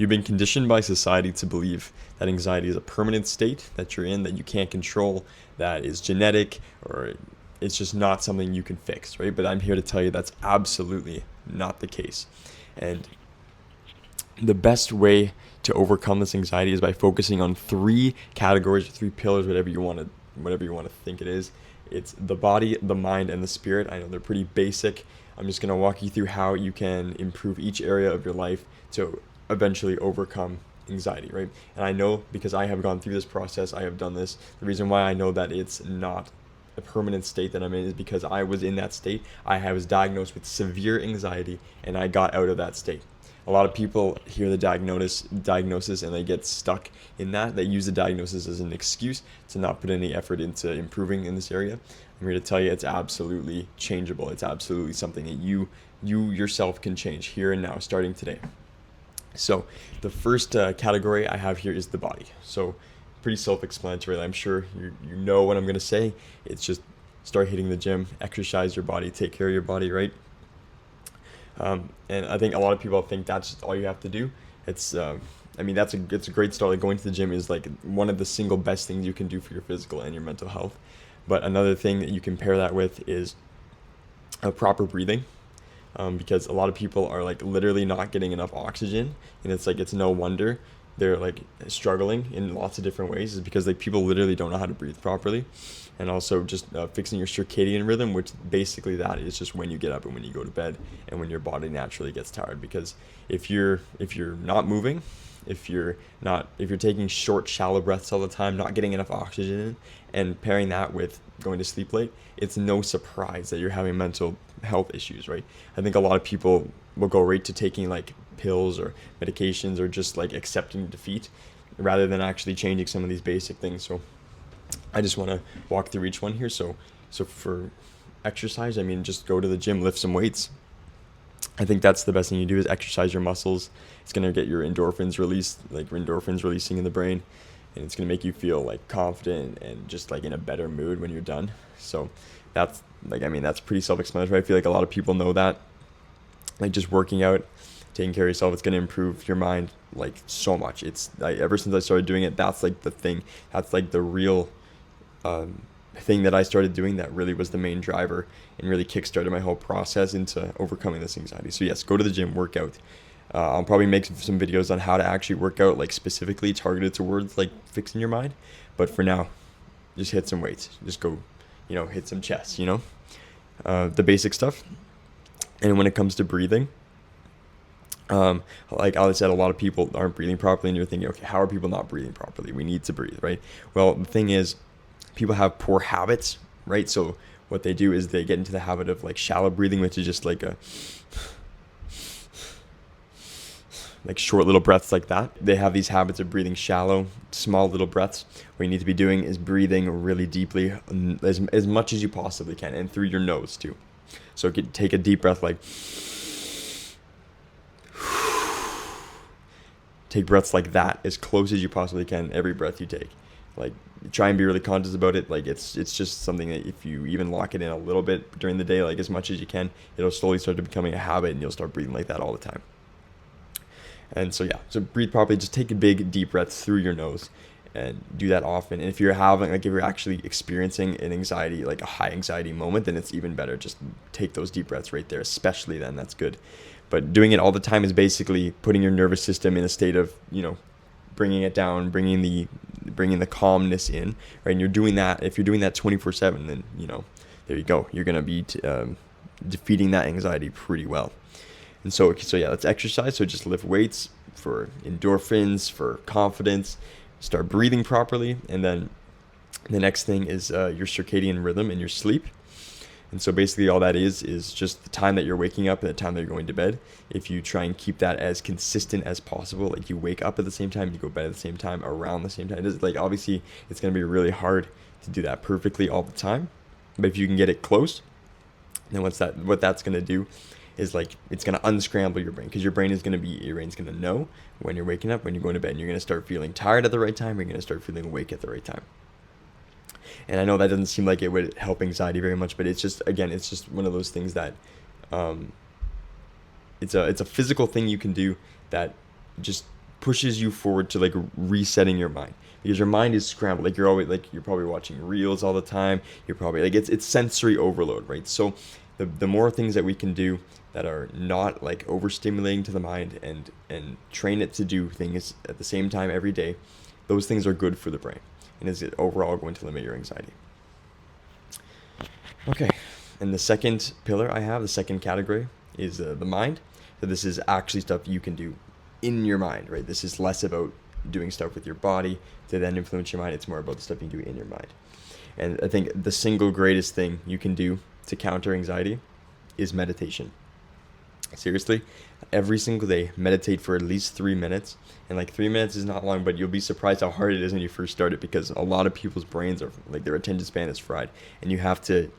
You've been conditioned by society to believe that anxiety is a permanent state that you're in, that you can't control, that is genetic, or it's just not something you can fix, right? But I'm here to tell you that's absolutely not the case. And the best way to overcome this anxiety is by focusing on three categories, three pillars, whatever you want to think it is. It's the body, the mind, and the spirit. I know they're pretty basic. I'm just going to walk you through how you can improve each area of your life to eventually overcome anxiety, right? And I know, because I have gone through this process, I have done this. The reason why I know that it's not a permanent state that I'm in is because I was in that state. I was diagnosed with severe anxiety, and I got out of that state. A lot of people hear the diagnosis and they get stuck in that. They use the diagnosis as an excuse to not put any effort into improving in this area. I'm here to tell you it's absolutely changeable. It's absolutely something that you yourself can change here and now, starting today. So the first category I have here is the body. So pretty self-explanatory. I'm sure you know what I'm going to say. It's just start hitting the gym, exercise your body, take care of your body, right? And I think a lot of people think that's just all you have to do. It's it's a great start. Like, going to the gym is like one of the single best things you can do for your physical and your mental health. But another thing that you can pair that with is a proper breathing. Because a lot of people are like literally not getting enough oxygen, and it's no wonder they're like struggling in lots of different ways, is because like people literally don't know how to breathe properly. And also just fixing your circadian rhythm, which basically that is just when you get up and when you go to bed, and when your body naturally gets tired. Because if you're not moving, if you're taking short, shallow breaths all the time, not getting enough oxygen in, and pairing that with going to sleep late, it's no surprise that you're having mental health issues, right? I think a lot of people will go right to taking like pills or medications, or just like accepting defeat, rather than actually changing some of these basic things. So I just want to walk through each one here. So for exercise, just go to the gym, lift some weights. I think that's the best thing you do, is exercise your muscles. It's going to get your endorphins released, like endorphins releasing in the brain, and it's going to make you feel like confident and just like in a better mood when you're done. So that's pretty self-explanatory. I feel like a lot of people know that. Like, just working out, taking care of yourself, it's going to improve your mind like so much. It's like, ever since I started doing it, that's like the thing. That's like the real thing that I started doing that really was the main driver and really kickstarted my whole process into overcoming this anxiety. So yes, go to the gym, work out. I'll probably make some videos on how to actually work out, like specifically targeted towards like fixing your mind. But for now, just hit some weights. Just go, hit some chest, the basic stuff. And when it comes to breathing, like I said, a lot of people aren't breathing properly, and you're thinking, okay, how are people not breathing properly? We need to breathe, right? Well, the thing is, people have poor habits, right? So what they do is they get into the habit of like shallow breathing, which is just like short little breaths like that. They have these habits of breathing shallow, small little breaths. What you need to be doing is breathing really deeply, as much as you possibly can, and through your nose too. So you could take a deep breath, like take breaths like that as close as you possibly can every breath you take. Like, try and be really conscious about it. Like, it's just something that if you even lock it in a little bit during the day, like as much as you can, it'll slowly start to becoming a habit, and you'll start breathing like that all the time. And so so breathe properly. Just take a big deep breath through your nose, and do that often. And if you're actually experiencing an anxiety, like a high anxiety moment, then it's even better. Just take those deep breaths right there, especially then. That's good. But doing it all the time is basically putting your nervous system in a state of, bringing it down, bringing the calmness in, right? And you're doing that. If you're doing that 24/7, then there you go. You're gonna be defeating that anxiety pretty well. And so yeah, let's exercise. So just lift weights for endorphins, for confidence. Start breathing properly, and then the next thing is your circadian rhythm and your sleep. And so basically all that is just the time that you're waking up and the time that you're going to bed. If you try and keep that as consistent as possible, like you wake up at the same time, you go to bed at the same time, around the same time. Obviously it's going to be really hard to do that perfectly all the time, but if you can get it close, then what that's going to do is like it's going to unscramble your brain, because your brain's going to know when you're waking up, when you're going to bed, and you're going to start feeling tired at the right time, you're going to start feeling awake at the right time. And I know that doesn't seem like it would help anxiety very much, but it's just one of those things that it's a physical thing you can do that just pushes you forward to like resetting your mind, because your mind is scrambled. Like you're always like you're probably watching reels all the time. You're probably like it's sensory overload, right? So the more things that we can do that are not like overstimulating to the mind, and train it to do things at the same time every day, those things are good for the brain, and is overall going to limit your anxiety. Okay, and the second pillar I have, the second category, is the mind. So this is actually stuff you can do in your mind, right? This is less about doing stuff with your body to then influence your mind. It's more about the stuff you do in your mind. And I think the single greatest thing you can do to counter anxiety is meditation. Seriously, every single day, meditate for at least 3 minutes. And like 3 minutes is not long, but you'll be surprised how hard it is when you first start it, because a lot of people's brains are like, their attention span is fried, and you have to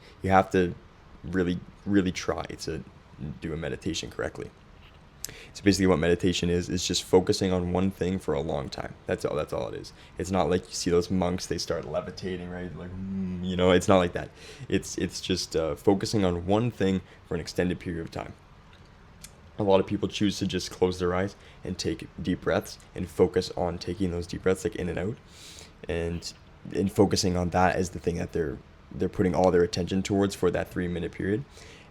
really, really try to do a meditation correctly. So basically what meditation is just focusing on one thing for a long time. That's all it is. It's not like you see those monks, they start levitating, right? Like, it's not like that. It's just focusing on one thing for an extended period of time. A lot of people choose to just close their eyes and take deep breaths and focus on taking those deep breaths like in and out, and focusing on that as the thing that they're putting all their attention towards for that 3 minute period.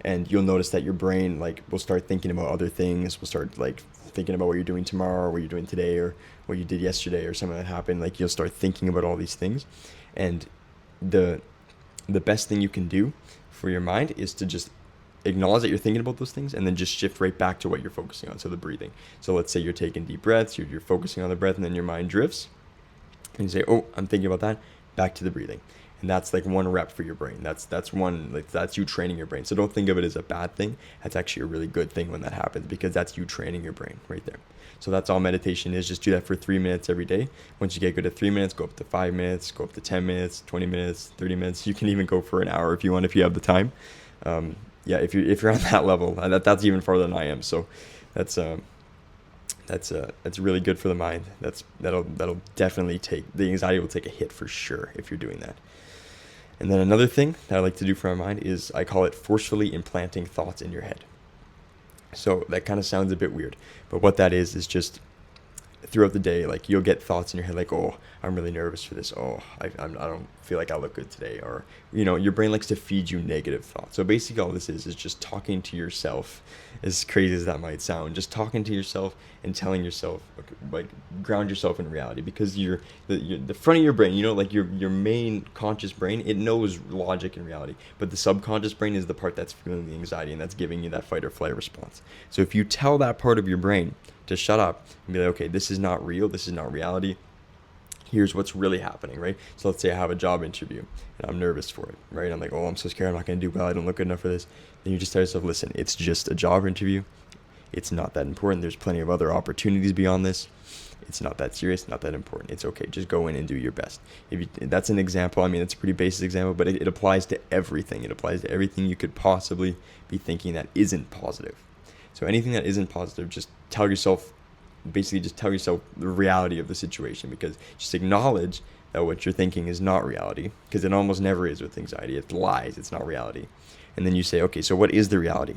And you'll notice that your brain like will start thinking about other things, will start like thinking about what you're doing tomorrow, or what you're doing today, or what you did yesterday, or something that happened. Like you'll start thinking about all these things. And the best thing you can do for your mind is to just acknowledge that you're thinking about those things, and then just shift right back to what you're focusing on. So the breathing. So let's say you're taking deep breaths, you're focusing on the breath, and then your mind drifts, and you say, oh, I'm thinking about that, back to the breathing. And that's like one rep for your brain. That's one, like that's you training your brain. So don't think of it as a bad thing. That's actually a really good thing when that happens, because that's you training your brain right there. So that's all meditation is. Just do that for 3 minutes every day. Once you get good at 3 minutes, go up to 5 minutes, go up to 10 minutes, 20 minutes, 30 minutes. You can even go for an hour if you want, if you have the time. If you're on that level, that's even farther than I am. So that's really good for the mind. That'll definitely the anxiety will take a hit for sure if you're doing that. And then another thing that I like to do for my mind is I call it forcefully implanting thoughts in your head. So that kind of sounds a bit weird, but what that is just throughout the day, like you'll get thoughts in your head like, oh, I'm really nervous for this. Oh, I don't feel like I look good today. Or, your brain likes to feed you negative thoughts. So basically all this is just talking to yourself, as crazy as that might sound, just talking to yourself and telling yourself, like, ground yourself in reality, because the front of your brain, like your main conscious brain, it knows logic and reality, but the subconscious brain is the part that's feeling the anxiety, and that's giving you that fight or flight response. So if you tell that part of your brain to shut up and be like, okay, this is not real, this is not reality, here's what's really happening, right? So let's say I have a job interview and I'm nervous for it, right? I'm like, oh, I'm so scared, I'm not going to do well, I don't look good enough for this. Then you just tell yourself, listen, it's just a job interview. It's not that important. There's plenty of other opportunities beyond this. It's not that serious, not that important. It's okay. Just go in and do your best. That's an example. I mean, it's a pretty basic example, but it applies to everything. It applies to everything you could possibly be thinking that isn't positive. So anything that isn't positive, just tell yourself the reality of the situation, because just acknowledge that what you're thinking is not reality, because it almost never is with anxiety. It's lies. It's not reality. And then you say, okay, so what is the reality?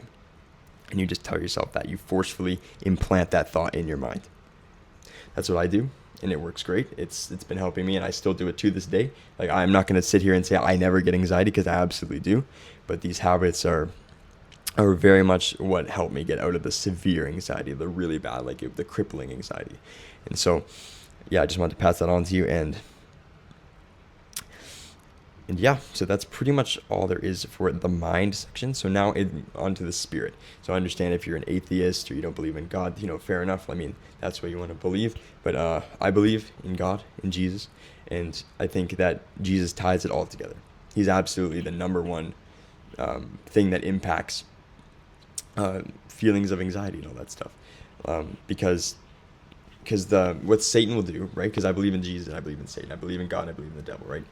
And you just tell yourself that. You forcefully implant that thought in your mind. That's what I do, and it works great. It's been helping me, and I still do it to this day. Like, I'm not going to sit here and say I never get anxiety, because I absolutely do. But these habits are very much what helped me get out of the severe anxiety, the really bad, like the crippling anxiety. And so, yeah, I just wanted to pass that on to you. And yeah, so that's pretty much all there is for the mind section. So now onto the spirit. So I understand if you're an atheist or you don't believe in God, fair enough. I mean, that's what you want to believe. But I believe in God, in Jesus. And I think that Jesus ties it all together. He's absolutely the number one thing that impacts feelings of anxiety and all that stuff. Because what Satan will do, right? Because I believe in Jesus and I believe in Satan. I believe in God and I believe in the devil, right?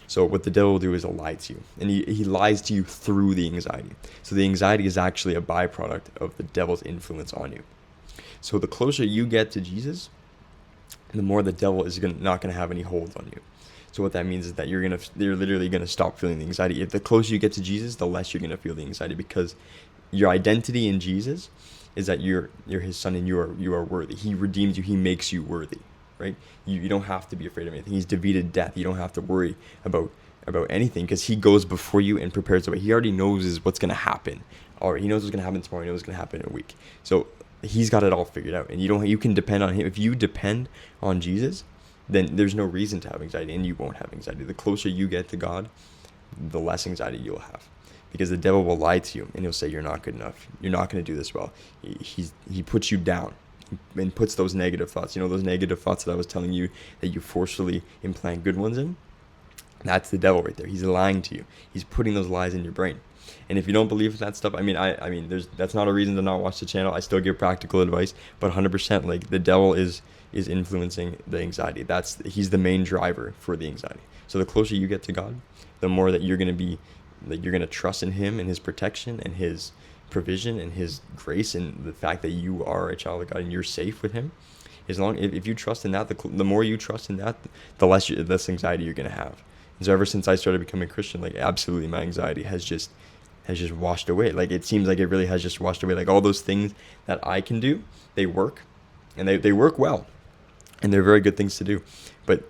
So what the devil will do is he'll lie to you. And he lies to you through the anxiety. So the anxiety is actually a byproduct of the devil's influence on you. So the closer you get to Jesus, the more the devil is not going to have any hold on you. So what that means is that you're literally going to stop feeling the anxiety. If the closer you get to Jesus, the less you're going to feel the anxiety, because your identity in Jesus is that you're his son and you are worthy. He redeems you. He makes you worthy, right? You don't have to be afraid of anything. He's defeated death. You don't have to worry about anything because he goes before you and prepares the way. He already knows is what's going to happen. Or he knows what's going to happen tomorrow. He knows what's going to happen in a week. So he's got it all figured out, and you can depend on him. If you depend on Jesus, then there's no reason to have anxiety, and you won't have anxiety. The closer you get to God, the less anxiety you'll have, because the devil will lie to you and he'll say you're not good enough. You're not going to do this well. He puts you down and puts those negative thoughts. Those negative thoughts that I was telling you that you forcefully implant good ones in. That's the devil right there. He's lying to you. He's putting those lies in your brain. And if you don't believe in that stuff, that's not a reason to not watch the channel. I still give practical advice, but 100%, like, the devil is influencing the anxiety. He's the main driver for the anxiety. So the closer you get to God, the more that you're going to trust in him and his protection and his provision and his grace and the fact that you are a child of God and you're safe with him. If you trust in that, the more you trust in that, the less anxiety you're going to have. And so ever since I started becoming a Christian, like, absolutely my anxiety has just washed away. Like, it seems like it really has just washed away. Like, all those things that I can do, they work, and they work well, and they're very good things to do. But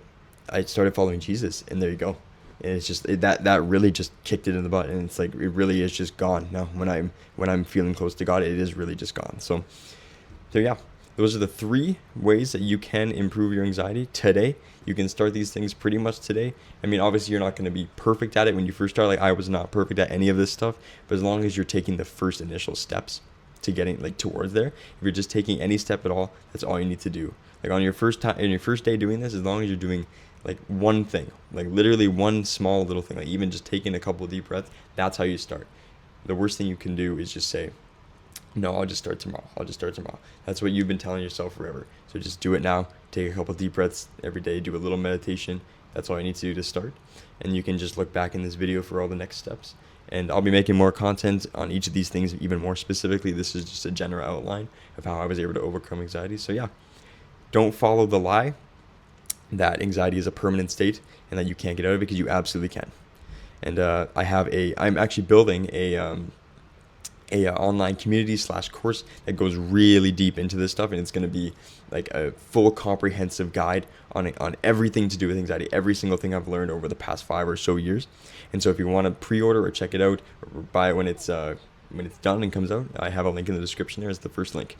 I started following Jesus, and there you go. And it's just that really just kicked it in the butt, and it's like it really is just gone now. When I'm feeling close to God, it is really just gone. So yeah, those are the 3 ways that you can improve your anxiety today. You can start these things pretty much today. I mean, obviously you're not going to be perfect at it when you first start. Like, I was not perfect at any of this stuff, but as long as you're taking the first initial steps to getting towards there, if you're just taking any step at all, that's all you need to do. Like, on your first day doing this, as long as you're doing like one thing, like literally one small little thing, like even just taking a couple of deep breaths, that's how you start. The worst thing you can do is just say, no, I'll just start tomorrow. That's what you've been telling yourself forever. So just do it now. Take a couple deep breaths every day. Do a little meditation. That's all you need to do to start. And you can just look back in this video for all the next steps. And I'll be making more content on each of these things, even more specifically. This is just a general outline of how I was able to overcome anxiety. So yeah, don't follow the lie that anxiety is a permanent state and that you can't get out of it, because you absolutely can. And I'm actually building a online community / course that goes really deep into this stuff, and it's going to be like a full comprehensive guide on everything to do with anxiety, every single thing I've learned over the past 5 or so years. And so if you want to pre-order or check it out or buy it when it's done and comes out, I have a link in the description there. It's the first link.